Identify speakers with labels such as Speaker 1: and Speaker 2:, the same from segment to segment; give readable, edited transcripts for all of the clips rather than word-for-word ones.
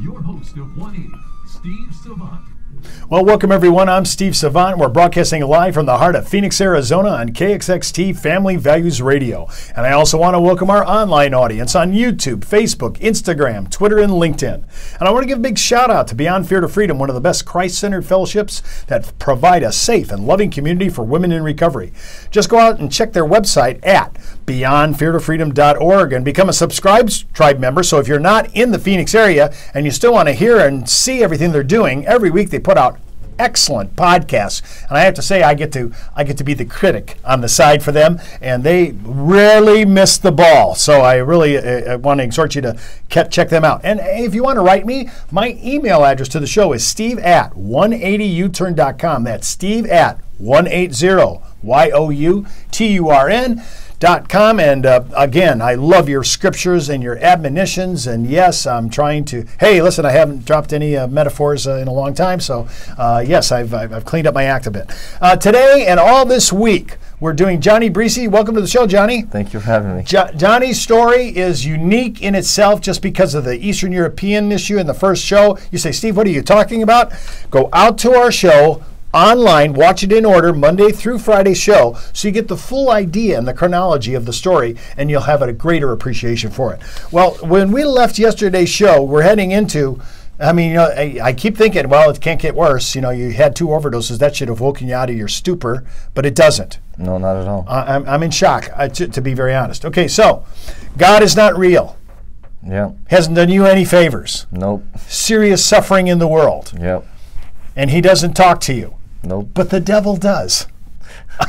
Speaker 1: your host of 180, Steve Savant.
Speaker 2: Well, welcome everyone. I'm Steve Savant. We're broadcasting live from the heart of Phoenix, Arizona on KXXT Family Values Radio. And I also want to welcome our online audience on YouTube, Facebook, Instagram, Twitter, and LinkedIn. And I want to give a big shout out to Beyond Fear to Freedom, one of the best Christ-centered fellowships that provide a safe and loving community for women in recovery. Just go out and check their website at beyondfeartofreedom.org and become a subscribed tribe member. So if you're not in the Phoenix area and you still want to hear and see everything they're doing, every week they put out excellent podcasts, and I have to say I get to be the critic on the side for them, and they rarely miss the ball. So I really want to exhort you to check them out. And if you want to write me, my email address to the show is steve@180uturn.com. That's steve@180youturn.com. And again, I love your scriptures and your admonitions. And yes, I'm trying to. Hey, listen, I haven't dropped any metaphors in a long time, so yes, I've cleaned up my act a bit. Today and all this week, we're doing Johnny Brici. Welcome to the show, Johnny.
Speaker 3: Thank you for having me.
Speaker 2: Johnny's story is unique in itself, just because of the Eastern European issue in the first show. You say, Steve, what are you talking about? Go out to our show online, watch it in order, Monday through Friday show, so you get the full idea and the chronology of the story, and you'll have a greater appreciation for it. Well, when we left yesterday's show, we're heading into, I mean, you know, I keep thinking, well, it can't get worse. You know, you had 2 overdoses. That should have woken you out of your stupor, but it doesn't.
Speaker 3: No, not at all.
Speaker 2: I'm in shock, to be very honest. Okay, so God is not real.
Speaker 3: Yeah.
Speaker 2: Hasn't done you any favors.
Speaker 3: Nope.
Speaker 2: Serious suffering in the world.
Speaker 3: Yep.
Speaker 2: And he doesn't talk to you.
Speaker 3: Nope.
Speaker 2: But the devil does.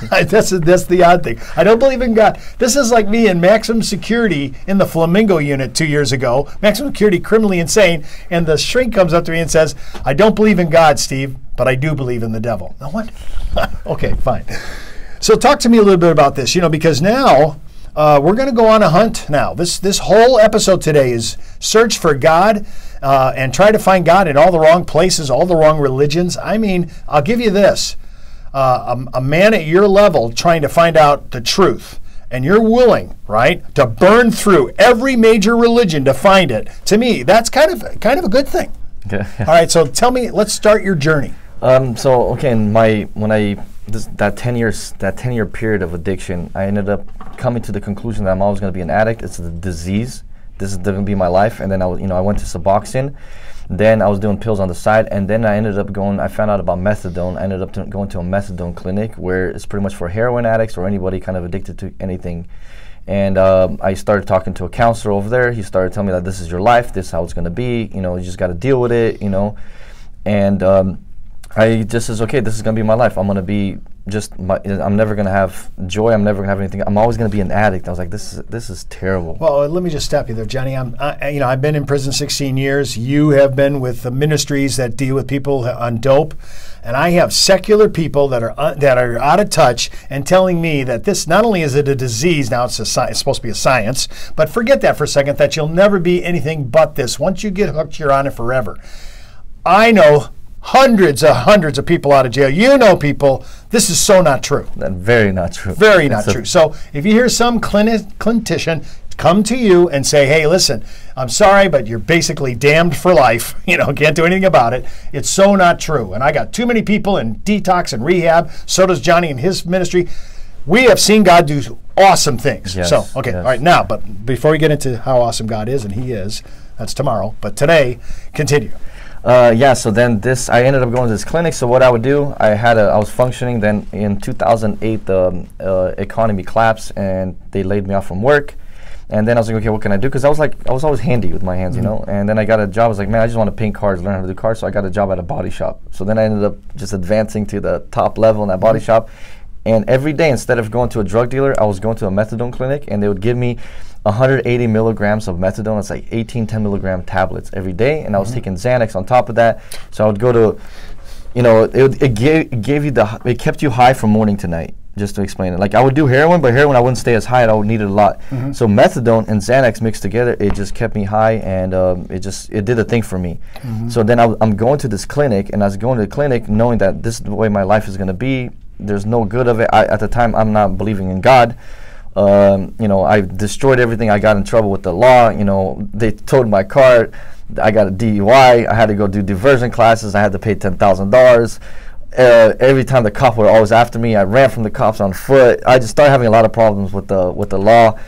Speaker 2: That's the odd thing. I don't believe in God. This is like me in maximum security in the Flamingo unit 2 years ago. Maximum security, criminally insane. And the shrink comes up to me and says, I don't believe in God, Steve, but I do believe in the devil. Now what? Okay, fine. So talk to me a little bit about this, you know, because now we're going to go on a hunt now. This whole episode today is search for God. And try to find God in all the wrong places, all the wrong religions. I mean, I'll give you this. A man at your level trying to find out the truth, and you're willing, right, to burn through every major religion to find it. To me, that's kind of a good thing.
Speaker 3: Okay.
Speaker 2: All right, so tell me, let's start your journey.
Speaker 3: So okay, that 10-year period of addiction, I ended up coming to the conclusion that I'm always going to be an addict. It's a disease. This is going to be my life. And then I went to Suboxone. Then I was doing pills on the side, and then I found out about methadone. I ended up going to a methadone clinic where it's pretty much for heroin addicts or anybody kind of addicted to anything. And I started talking to a counselor over there. He started telling me that this is your life, this is how it's going to be, you know, you just got to deal with it, you know. And I just says, okay, this is going to be my life. I'm going to be I'm never going to have joy. I'm never going to have anything. I'm always going to be an addict. I was like, this is terrible.
Speaker 2: Well, let me just stop you there, Johnny. I've been in prison 16 years. You have been with the ministries that deal with people on dope, and I have secular people that are out of touch and telling me that this not only is it a disease, now it's supposed to be a science, but forget that for a second, that you'll never be anything but this. Once you get hooked, you're on it forever. I know hundreds of people out of jail. You know people. This is so not true.
Speaker 3: Very not true.
Speaker 2: Very not true. So if you hear some clinician come to you and say, hey, listen, I'm sorry, but you're basically damned for life. You know, can't do anything about it. It's so not true. And I got too many people in detox and rehab. So does Johnny and his ministry. We have seen God do awesome things.
Speaker 3: Yes,
Speaker 2: so, okay,
Speaker 3: yes.
Speaker 2: All right, now, but before we get into how awesome God is, and he is, that's tomorrow. But today, continue.
Speaker 3: So then I ended up going to this clinic. So what I would do, I was functioning. Then in 2008, the economy collapsed, and they laid me off from work. And then I was like, okay, what can I do? Because I was always handy with my hands, you know. And then I got a job. I was like, man, I just want to paint cars, learn how to do cars. So I got a job at a body shop. So then I ended up just advancing to the top level in that body shop. And every day, instead of going to a drug dealer, I was going to a methadone clinic, and they would give me 180 milligrams of methadone. It's like 10 milligram tablets every day, and I was taking Xanax on top of that. So I would go to, you know, it kept you high from morning to night. Just to explain it, like I would do heroin, but heroin I wouldn't stay as high. I would need it a lot. So methadone and Xanax mixed together, it just kept me high, and it did a thing for me. So then I'm going to this clinic, and I was going to the clinic knowing that this is the way my life is going to be. There's no good of it. At the time, I'm not believing in God. You know, I destroyed everything. I got in trouble with the law. You know, they towed my car. I got a DUI. I had to go do diversion classes. I had to pay $10,000. Every time the cops were always after me, I ran from the cops on foot. I just started having a lot of problems with the law.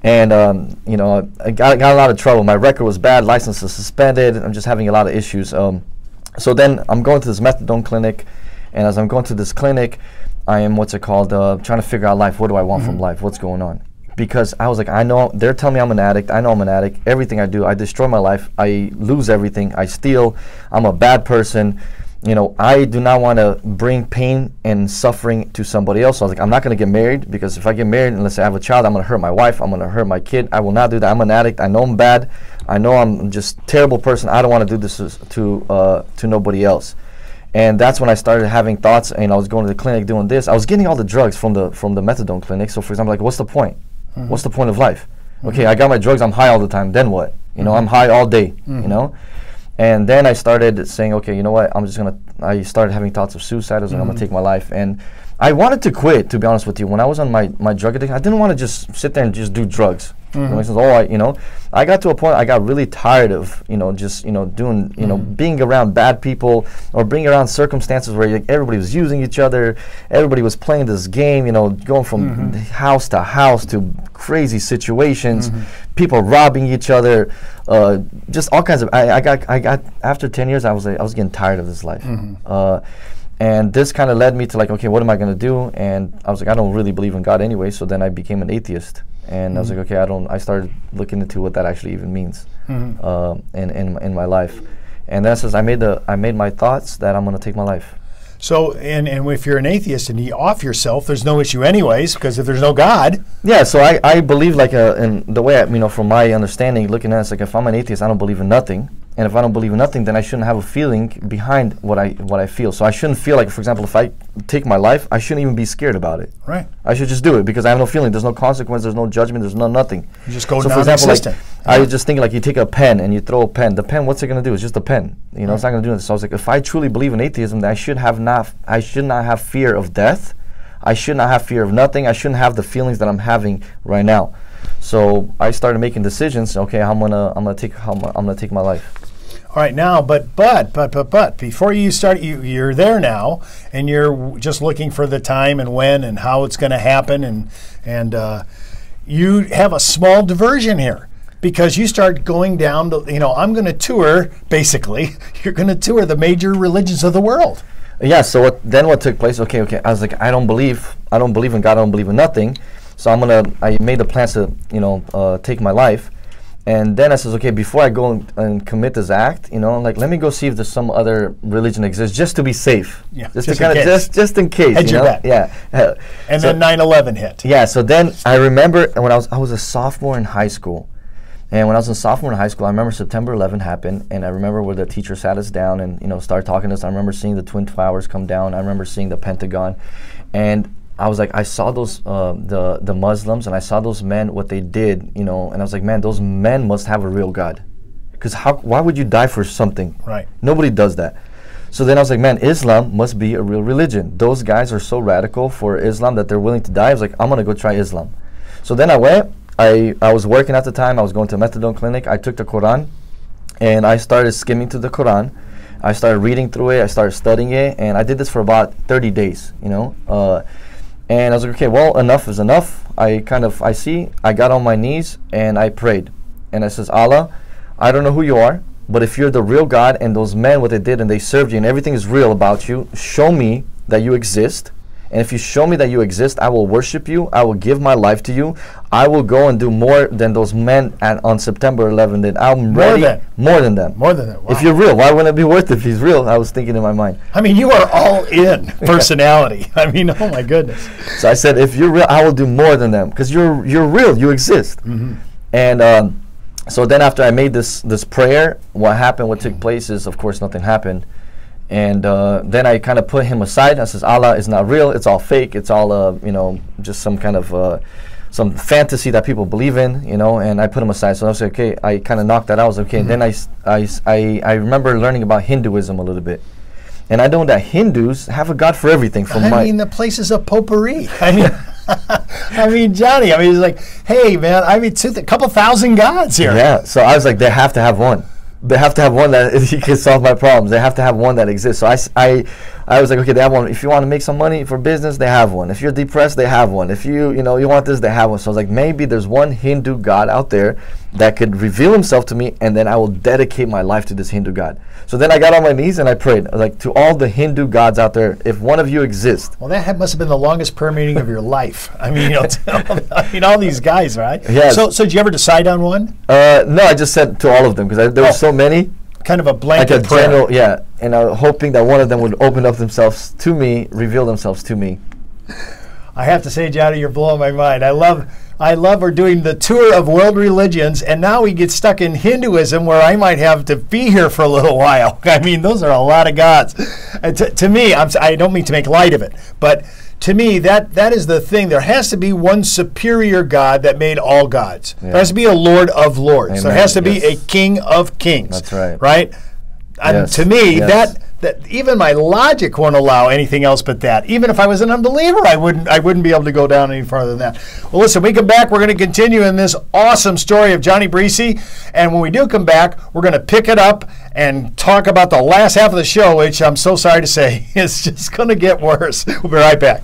Speaker 3: And, you know, I got a lot of trouble. My record was bad. License was suspended. I'm just having a lot of issues. So then I'm going to this methadone clinic. And as I'm going to this clinic, I am, trying to figure out life. What do I want from life? What's going on? Because I was like, I know, they're telling me I'm an addict. I know I'm an addict. Everything I do, I destroy my life. I lose everything. I steal. I'm a bad person. You know, I do not want to bring pain and suffering to somebody else. So I was like, I'm not going to get married, because if I get married and let's say I have a child, I'm going to hurt my wife. I'm going to hurt my kid. I will not do that. I'm an addict. I know I'm bad. I know I'm just a terrible person. I don't want to do this to nobody else. And that's when I started having thoughts, and I was going to the clinic doing this. I was getting all the drugs from the methadone clinic. So for example, like, what's the point? What's the point of life? Okay, I got my drugs. I'm high all the time. Then what? You know, I'm high all day. You know. And then I started saying, okay, you know what? I started having thoughts of suicide. I was like, I'm gonna take my life. And I wanted to quit, to be honest with you. When I was on my drug addiction, I didn't want to just sit there and just do drugs. You know, I got to a point I got really tired of, you know, just, you know, doing, you know, being around bad people, or being around circumstances where like, everybody was using each other, everybody was playing this game, you know, going from house to crazy situations, people robbing each other, just all kinds of. I got after 10 years, I was getting tired of this life. And this kind of led me to like, okay, what am I going to do? And I was like, I don't really believe in God anyway. So then I became an atheist. And I was like, okay, I started looking into what that actually even means in my life. And that says I made my thoughts that I'm going to take my life.
Speaker 2: So, and if you're an atheist and you off yourself, there's no issue anyways, because if there's no God. Yeah,
Speaker 3: so I believe like in the way, you know, from my understanding, looking at it, it's like if I'm an atheist, I don't believe in nothing. And if I don't believe in nothing, then I shouldn't have a feeling behind what I feel. So I shouldn't feel like, for example, if I take my life, I shouldn't even be scared about it.
Speaker 2: Right.
Speaker 3: I should just do it because I have no feeling. There's no consequence. There's no judgment. There's nothing.
Speaker 2: You just go
Speaker 3: so for example, like, I was just thinking like you take a pen and you throw a pen. The pen, what's it going to do? It's just a pen. You know, it's not going to do anything. So I was like, if I truly believe in atheism, then I should not have fear of death. I should not have fear of nothing. I shouldn't have the feelings that I'm having right now. So I started making decisions. Okay, I'm gonna take my life.
Speaker 2: All right, now, but before you start, you're there now, and you're just looking for the time and when and how it's going to happen, and you have a small diversion here because you start going down to, you know, I'm going to tour, basically, you're going to tour the major religions of the world.
Speaker 3: Yeah, so what took place, okay, I was like, I don't believe in God, I don't believe in nothing, so I made the plans to, you know, take my life. And then I says, okay, before I go and commit this act, you know, like, let me go see if there's some other religion exists, just to be safe.
Speaker 2: Yeah,
Speaker 3: just in case.
Speaker 2: Hedge your bet.
Speaker 3: Yeah.
Speaker 2: And then 9/11 hit.
Speaker 3: Yeah. So then I remember when I was a sophomore in high school, and when I was a sophomore in high school, I remember September 11 happened, and I remember where the teacher sat us down and, you know, started talking to us. I remember seeing the Twin Towers come down. I remember seeing the Pentagon, and I was like, I saw those the Muslims, and I saw those men, what they did, you know, and I was like, man, those men must have a real God, because why would you die for something?
Speaker 2: Right.
Speaker 3: Nobody does that. So then I was like, man, Islam must be a real religion. Those guys are so radical for Islam that they're willing to die. I was like, I'm gonna go try Islam. So then I went. I was working at the time. I was going to a methadone clinic. I took the Koran, and I started skimming through the Koran. I started reading through it. I started studying it, and I did this for about 30 days, you know. And I was like, okay, well, enough is enough. I got on my knees and I prayed. And I says, Allah, I don't know who you are, but if you're the real God and those men, what they did and they served you and everything is real about you, show me that you exist. And if you show me that you exist, I will worship you. I will give my life to you. I will go and do more than those men on September 11 did. I'm ready. More than them.
Speaker 2: More than that. Wow.
Speaker 3: If you're real, why wouldn't it be worth it if he's real? I was thinking in my mind.
Speaker 2: I mean, you are all in personality. I mean, oh my goodness.
Speaker 3: So I said, if you're real, I will do more than them, because you're real. You exist. And so then after I made this prayer, what took place is, of course, nothing happened. And then I kind of put him aside. I says, Allah is not real. It's all fake. It's all, you know, just some kind of some fantasy that people believe in, you know. And I put him aside. So I was like, okay. I kind of knocked that out. I was like, okay. And then I remember learning about Hinduism a little bit. And I know that Hindus have a God for everything.
Speaker 2: I mean, the place is a potpourri. I mean, I mean, Johnny, I mean, he's like, hey, man, I mean, a couple thousand gods here.
Speaker 3: Yeah, so I was like, they have to have one. They have to have one that he can solve my problems. They have to have one that exists. So I was like, okay, they have one. If you want to make some money for business, they have one. If you're depressed, they have one. If you want this, they have one. So I was like, maybe there's one Hindu god out there that could reveal himself to me, and then I will dedicate my life to this Hindu god. So then I got on my knees and I prayed, like, to all the Hindu gods out there, if one of you exists.
Speaker 2: Well, that must have been the longest prayer meeting of your life. I mean, all these guys, right?
Speaker 3: Yeah.
Speaker 2: So did you ever decide on one?
Speaker 3: No, I just said to all of them because there were so many.
Speaker 2: Kind of a blanket
Speaker 3: like a
Speaker 2: prayer.
Speaker 3: general, yeah. And I was hoping that one of them would open up themselves to me, reveal themselves to me.
Speaker 2: I have to say, Johnny, you're blowing my mind. I love we're doing the tour of world religions, and now we get stuck in Hinduism, where I might have to be here for a little while. I mean, those are a lot of gods. To me, I don't mean to make light of it, but to me, that is the thing. There has to be one superior God that made all gods. Yeah. There has to be a Lord of lords. Amen. There has to be a King of kings.
Speaker 3: That's right.
Speaker 2: Right?
Speaker 3: Yes.
Speaker 2: To me,
Speaker 3: yes.
Speaker 2: that even my logic won't allow anything else but that. Even if I was an unbeliever, I wouldn't be able to go down any farther than that. Well, listen, we come back, we're going to continue in this awesome story of Johnny Brici, and when we do come back, we're going to pick it up and talk about the last half of the show, which I'm so sorry to say is just going to get worse. We'll be right back.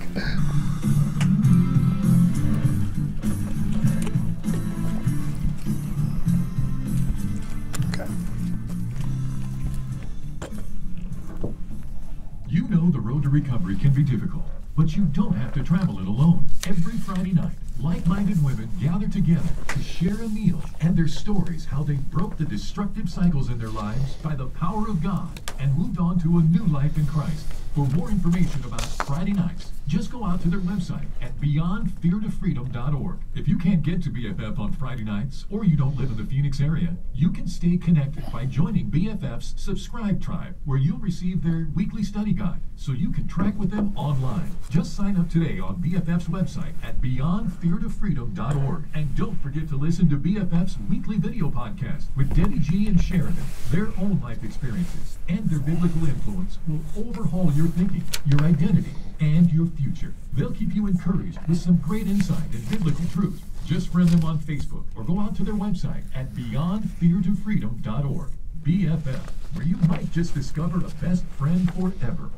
Speaker 1: You know the road to recovery can be difficult, but you don't have to travel it alone. Every Friday night, like-minded women gather together to share a meal and their stories how they broke the destructive cycles in their lives by the power of God and moved on to a new life in Christ. For more information about Friday nights, just go out to their website at beyondfeartofreedom.org. If you can't get to BFF on Friday nights, or you don't live in the Phoenix area, you can stay connected by joining BFF's Subscribe Tribe, where you'll receive their weekly study guide, so you can track with them online. Just sign up today on BFF's website at beyondfeartofreedom.org. And don't forget to listen to BFF's weekly video podcast with Debbie G and Sheridan. Their own life experiences and their biblical influence will overhaul your thinking, your identity, and your future. They'll keep you encouraged with some great insight and biblical truth. Just friend them on Facebook or go out to their website at beyondfeartofreedom.org. BFF, where you might just discover a best friend forever.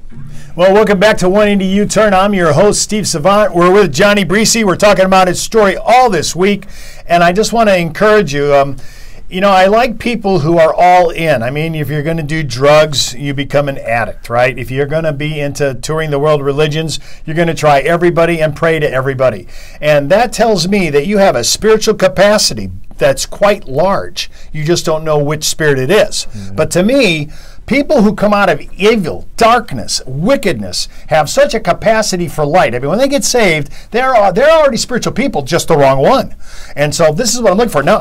Speaker 2: Well, welcome back to One Into U-Turn. I'm your host, Steve Savant. We're with Johnny Brici. We're talking about his story all this week, and I just want to encourage you. You know, I like people who are all in. I mean, if you're going to do drugs, you become an addict, right? If you're going to be into touring the world religions, you're going to try everybody and pray to everybody. And that tells me that you have a spiritual capacity that's quite large. You just don't know which spirit it is. Mm-hmm. But to me, people who come out of evil, darkness, wickedness, have such a capacity for light. I mean, when they get saved, they're already spiritual people, just the wrong one. And so this is what I'm looking for. Now,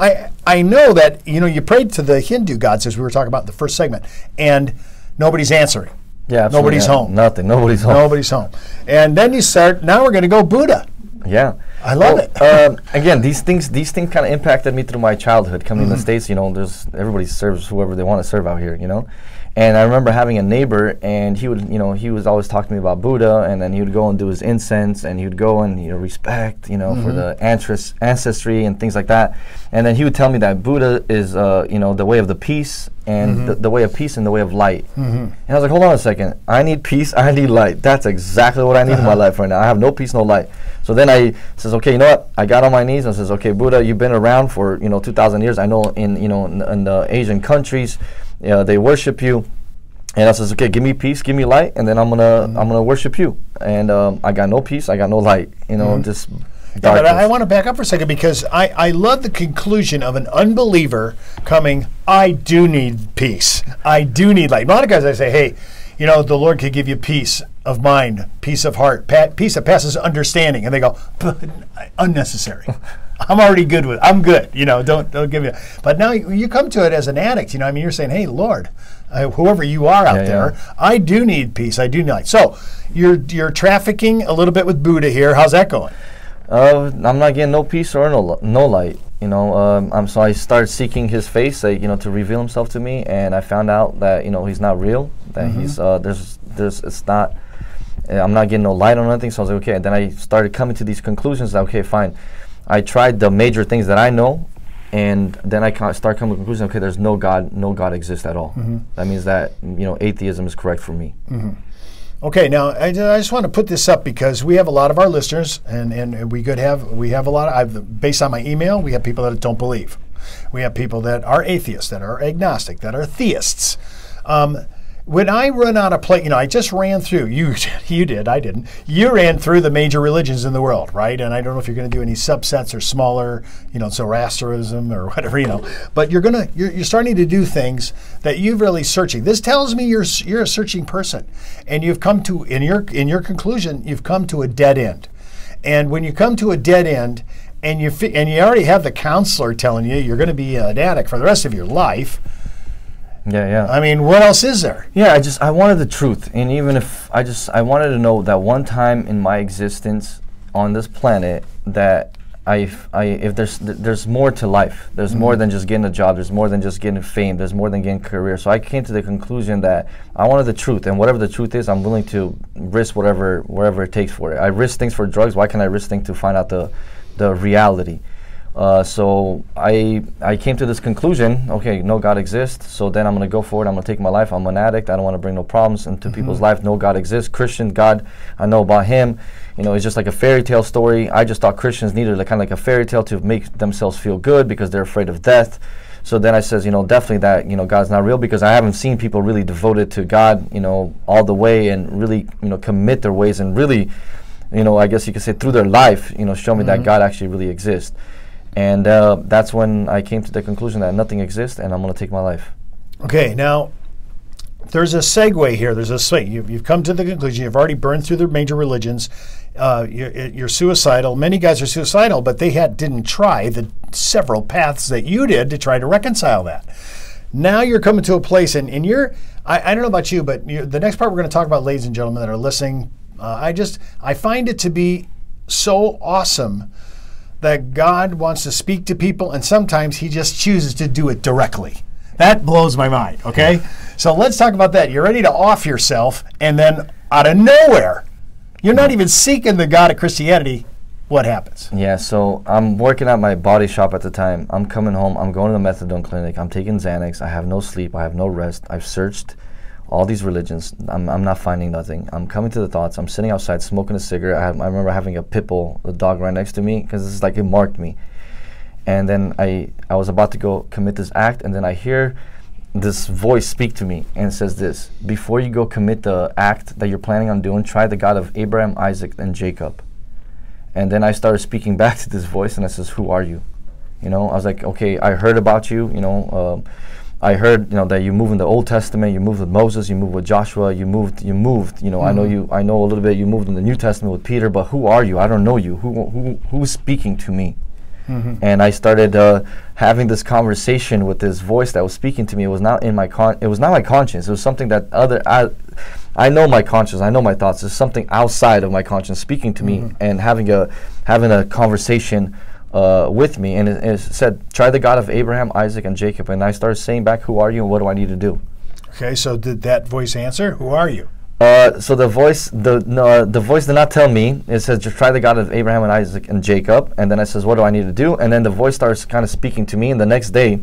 Speaker 2: I know that, you know, you prayed to the Hindu gods, as we were talking about in the first segment, and nobody's answering.
Speaker 3: Yeah, absolutely.
Speaker 2: Nobody's home.
Speaker 3: Nothing. Nobody's home.
Speaker 2: Nobody's home. And then you start, now we're going to go Buddha.
Speaker 3: Yeah.
Speaker 2: I love it.
Speaker 3: Again, these things kind of impacted me through my childhood. Coming in the States, you know, everybody serves whoever they want to serve out here, you know. And I remember having a neighbor, and he was always talking to me about Buddha, and then he would go and do his incense, and he would go and, you know, respect, you know, for the ancestry and things like that. And then he would tell me that Buddha is, you know, the way of the peace, and the way of peace and the way of light. And I was like, hold on a second. I need peace, I need light. That's exactly what I need in my life right now. I have no peace, no light. So then I says, okay, you know what? I got on my knees and says, okay, Buddha, you've been around for, you know, 2,000 years. I know in the Asian countries, they worship you. And I says, okay, give me peace, give me light, and then I'm gonna worship you. And I got no peace, I got no light. You know, just darkness.
Speaker 2: Yeah, but I want to back up for a second, because I love the conclusion of an unbeliever coming, I do need peace. I do need light. A lot of guys, I say, hey, you know, the Lord could give you peace of mind, peace of heart, peace that passes understanding. And they go, unnecessary. I'm already good with it. I'm good. You know, don't give me. But now you come to it as an addict. You know, I mean, you're saying, hey, Lord, whoever you are out there, I do need peace. I do need light. So you're trafficking a little bit with Buddha here. How's that going?
Speaker 3: I'm not getting no peace or no light. You know, so I started seeking His face, you know, to reveal Himself to me, and I found out that, you know, He's not real. That He's it's not. I'm not getting no light on anything. So I was like, okay. And then I started coming to these conclusions that, okay, fine. I tried the major things that I know, and then I start coming to the conclusion, okay, there's no God exists at all. That means that, atheism is correct for me.
Speaker 2: Okay, now I just want to put this up because we have a lot of our listeners, and we have a lot. Based on my email, we have people that don't believe. We have people that are atheists, that are agnostic, that are theists. When I run out of play, I just ran through, you did, I didn't. You ran through the major religions in the world, right? And I don't know if you're going to do any subsets or smaller, Zoroastrianism or whatever, but you're starting to do things that you're really searching. This tells me you're a searching person, and you've come to, in your conclusion, you've come to a dead end. And when you come to a dead end, and you already have the counselor telling you you're going to be an addict for the rest of your life.
Speaker 3: Yeah.
Speaker 2: I mean, what else is there?
Speaker 3: Yeah, I wanted the truth, and even if I wanted to know that one time in my existence on this planet that if there's more to life. There's more than just getting a job. There's more than just getting fame. There's more than getting a career. So I came to the conclusion that I wanted the truth, and whatever the truth is, I'm willing to risk wherever it takes for it. I risk things for drugs. Why can't I risk things to find out the reality? So I came to this conclusion, okay, no God exists, so then I'm going to go forward, I'm going to take my life, I'm an addict, I don't want to bring no problems into people's life, no God exists, Christian God, I know about him, it's just like a fairy tale story. I just thought Christians needed kind of like a fairy tale to make themselves feel good because they're afraid of death. So then I says, definitely that, God's not real, because I haven't seen people really devoted to God, all the way and really, commit their ways and really, I guess you could say through their life, show me that God actually really exists. And that's when I came to the conclusion that nothing exists, and I'm going to take my life.
Speaker 2: Okay, now there's a segue here. You've come to the conclusion. You've already burned through the major religions. You're suicidal. Many guys are suicidal, but they didn't try the several paths that you did to try to reconcile that. Now you're coming to a place, and I don't know about you, but the next part we're going to talk about, ladies and gentlemen that are listening, I find it to be so awesome that God wants to speak to people, and sometimes he just chooses to do it directly. That blows my mind, okay? So let's talk about that. You're ready to off yourself, and then out of nowhere, you're not even seeking the God of Christianity. What happens?
Speaker 3: Yeah, so I'm working at my body shop at the time. I'm coming home. I'm going to the methadone clinic. I'm taking Xanax. I have no sleep. I have no rest. I've searched all these religions. I'm not finding nothing. I'm coming to the thoughts. I'm sitting outside smoking a cigarette. I remember having a pit bull, the dog right next to me, because it's like it marked me. And then I was about to go commit this act, and then I hear this voice speak to me, and it says this: before you go commit the act that you're planning on doing, try the God of Abraham, Isaac, and Jacob. And then I started speaking back to this voice, and I says, who are you? I was like, okay, I heard about you, I heard, that you move in the Old Testament, you moved with Moses, you moved with Joshua, you moved, I know a little bit, you moved in the New Testament with Peter, but who are you? I don't know you. Who's speaking to me? And I started having this conversation with this voice that was speaking to me. It was not my conscience. It was something that I know my conscience, I know my thoughts. There's something outside of my conscience speaking to me and having a conversation with me, and it said, try the God of Abraham, Isaac, and Jacob. And I started saying back, who are you, and what do I need to do?
Speaker 2: Okay, so did that voice answer? Who are you?
Speaker 3: So the voice did not tell me. It says, just try the God of Abraham and Isaac and Jacob. And then I says, what do I need to do? And then the voice starts kind of speaking to me. And the next day,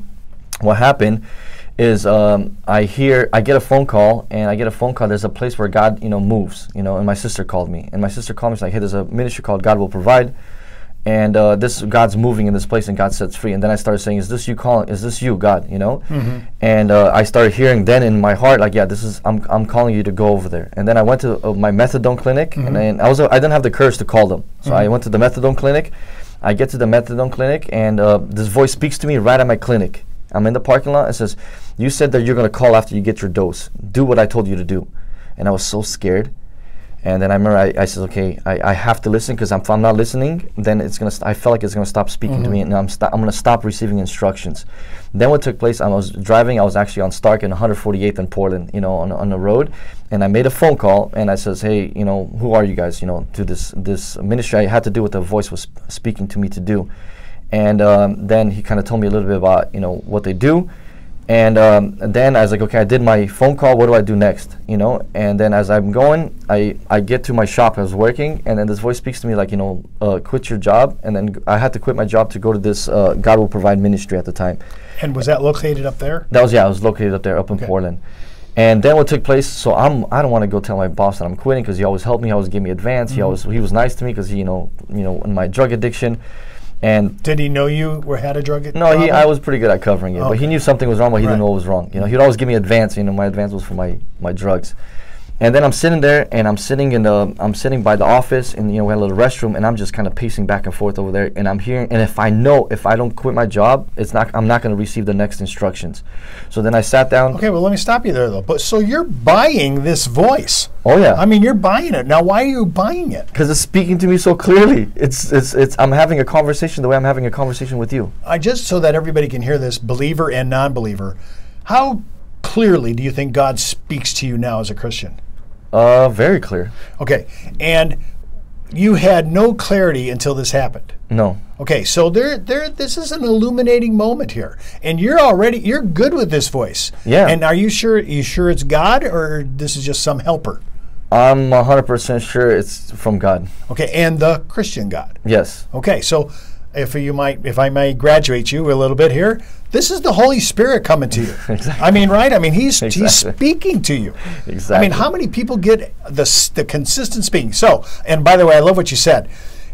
Speaker 3: what happened is I get a phone call, and there's a place where God, moves, and my sister called me. And my sister called me, she's like, hey, there's a ministry called God Will Provide. And God's moving in this place, and God sets free. And then I started saying, is this you calling? Is this you, God? And I started hearing then in my heart, like, yeah, I'm calling you to go over there. And then I went to my methadone clinic, and then I didn't have the courage to call them. So I went to the methadone clinic. I get to the methadone clinic, and this voice speaks to me right at my clinic. I'm in the parking lot. It says, you said that you're going to call after you get your dose. Do what I told you to do. And I was so scared. And then I remember I said, okay, I have to listen, because if I'm not listening, then I felt like it's gonna stop speaking to me, and I'm gonna stop receiving instructions. Then what took place? I was driving. I was actually on Stark and 148th in Portland, on the road, and I made a phone call, and I says, hey, who are you guys? To this ministry. I had to do what the voice was speaking to me to do, and then he kind of told me a little bit about what they do. And then I was like, okay, I did my phone call. What do I do next? You know, and then as I'm going, I get to my shop. I was working, and then this voice speaks to me like, you know, quit your job. And then I had to quit my job to go to this God Will Provide ministry at the time.
Speaker 2: And was that located up there?
Speaker 3: That was, yeah, I was located up there, up in Portland. And then what took place, so I don't want to go tell my boss that I'm quitting, because he always helped me, he always gave me advance, he was nice to me, because he, you know, in my drug addiction. And
Speaker 2: did he know you had a drug addiction?
Speaker 3: No, I was pretty good at covering it, but he knew something was wrong, but he didn't know what was wrong. You know, he'd always give me advance. You know, my advance was for my drugs. And then I'm sitting there, and I'm sitting by the office, and you know, we had a little restroom, and I'm just kind of pacing back and forth over there, and I'm hearing, and if I don't quit my job, I'm not going to receive the next instructions. So then I sat down. Okay,
Speaker 2: well, let me stop you there though. But so you're buying this voice?
Speaker 3: Oh yeah.
Speaker 2: I mean, you're buying it. Now, why are you buying it?
Speaker 3: Because it's speaking to me so clearly. I'm having a conversation the way I'm having a conversation with you.
Speaker 2: Just so that everybody can hear this, believer and non-believer, how clearly do you think God speaks to you now as a Christian?
Speaker 3: Very clear. Okay,
Speaker 2: and you had no clarity until this happened.
Speaker 3: No.
Speaker 2: Okay, so this is an illuminating moment here, and you're good with this voice.
Speaker 3: Yeah.
Speaker 2: And are you sure it's God, or this is just some helper?
Speaker 3: I'm 100% sure it's from God.
Speaker 2: Okay, and the Christian God.
Speaker 3: Yes.
Speaker 2: Okay, so if I may graduate you a little bit here, this is the Holy Spirit coming to you.
Speaker 3: Exactly.
Speaker 2: I mean, right? I mean, he's speaking to you.
Speaker 3: Exactly.
Speaker 2: I mean, how many people get the consistent speaking? So, and by the way, I love what you said.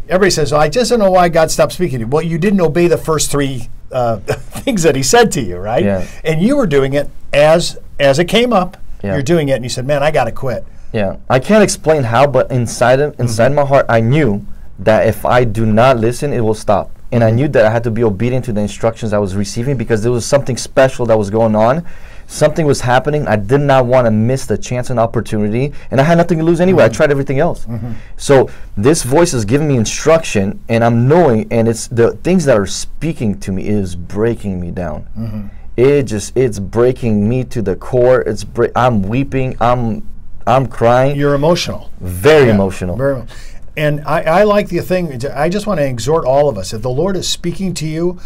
Speaker 2: Everybody says, well, I just don't know why God stopped speaking to you. Well, you didn't obey the first three things that he said to you, right?
Speaker 3: Yeah.
Speaker 2: And you were doing it as it came up.
Speaker 3: Yeah.
Speaker 2: You're doing it, and you said, man, I got to quit.
Speaker 3: Yeah. I can't explain how, but inside my heart, I knew that if I do not listen, it will stop. And I knew that I had to be obedient to the instructions I was receiving, because there was something special that was going on. Something was happening. I did not want to miss the chance and opportunity, and I had nothing to lose anyway. I tried everything else. So this voice is giving me instruction, and I'm knowing, and it's the things that are speaking to me is breaking me down. It's breaking me to the core. I'm weeping. I'm crying.
Speaker 2: You're emotional.
Speaker 3: Very emotional.
Speaker 2: Very. And I like the thing, I just want to exhort all of us. If the Lord is speaking to you,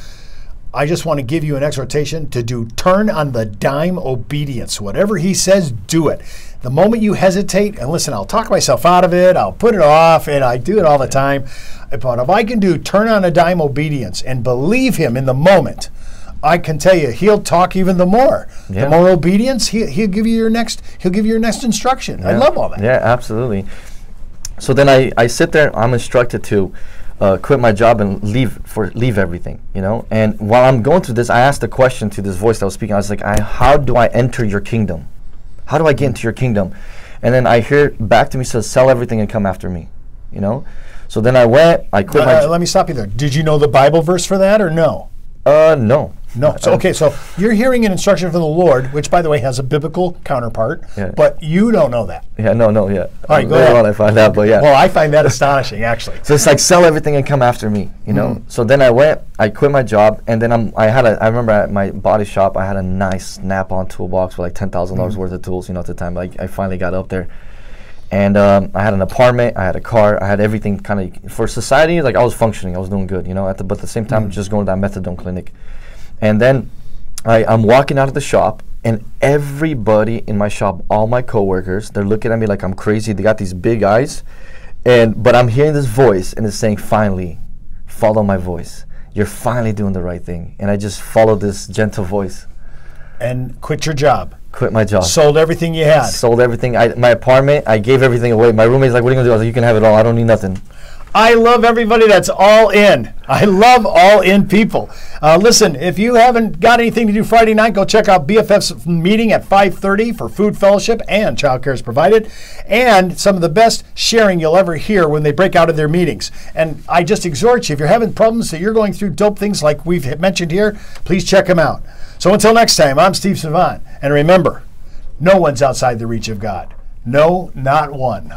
Speaker 2: I just want to give you an exhortation to turn on the dime obedience. Whatever he says, do it. The moment you hesitate, and listen, I'll talk myself out of it, I'll put it off, and I do it all the time. But if I can turn on a dime obedience and believe him in the moment, I can tell you, he'll talk even the more.
Speaker 3: Yeah.
Speaker 2: The more obedience, he'll give you your next instruction.
Speaker 3: Yeah.
Speaker 2: I love all that.
Speaker 3: Yeah, absolutely. So then I sit there. I'm instructed to quit my job and leave everything, you know. And while I'm going through this, I asked a question to this voice that was speaking. I was like, how do I enter your kingdom? How do I get into your kingdom? And then I hear back to me, says, sell everything and come after me, you know. So then I went. I quit my.
Speaker 2: Let me stop you there. Did you know the Bible verse for that, or no?
Speaker 3: No.
Speaker 2: No. So okay, so you're hearing an instruction from the Lord, which, by the way, has a biblical counterpart, but you don't know that.
Speaker 3: Yeah, no, yeah.
Speaker 2: All right, go ahead.
Speaker 3: I find out, but yeah.
Speaker 2: Well, I find that astonishing, actually.
Speaker 3: So it's like sell everything and come after me, you know. So then I quit my job, and then I remember at my body shop, I had a nice Snap-on toolbox with like $10,000 worth of tools, you know, at the time. Like I finally got up there. And I had an apartment, I had a car, I had everything kind of for society. Like I was functioning, I was doing good, you know. But at the same time, just going to that methadone clinic. And then I'm walking out of the shop, and everybody in my shop, all my coworkers, they're looking at me like I'm crazy. They got these big eyes, but I'm hearing this voice, and it's saying, "Finally, follow my voice. You're finally doing the right thing." And I just followed this gentle voice.
Speaker 2: And quit your job.
Speaker 3: Quit my job.
Speaker 2: Sold everything you had.
Speaker 3: Sold everything. My apartment, I gave everything away. My roommate's like, "What are you gonna do?" I was like, "You can have it all. I don't need nothing."
Speaker 2: I love everybody that's all in. I love all in people. Listen, if you haven't got anything to do Friday night, go check out BFF's meeting at 5:30 for food fellowship, and childcare is provided, and some of the best sharing you'll ever hear when they break out of their meetings. And I just exhort you, if you're having problems that you're going through dope things like we've mentioned here, please check them out. So until next time, I'm Steve Savant, and remember, no one's outside the reach of God. No, not one.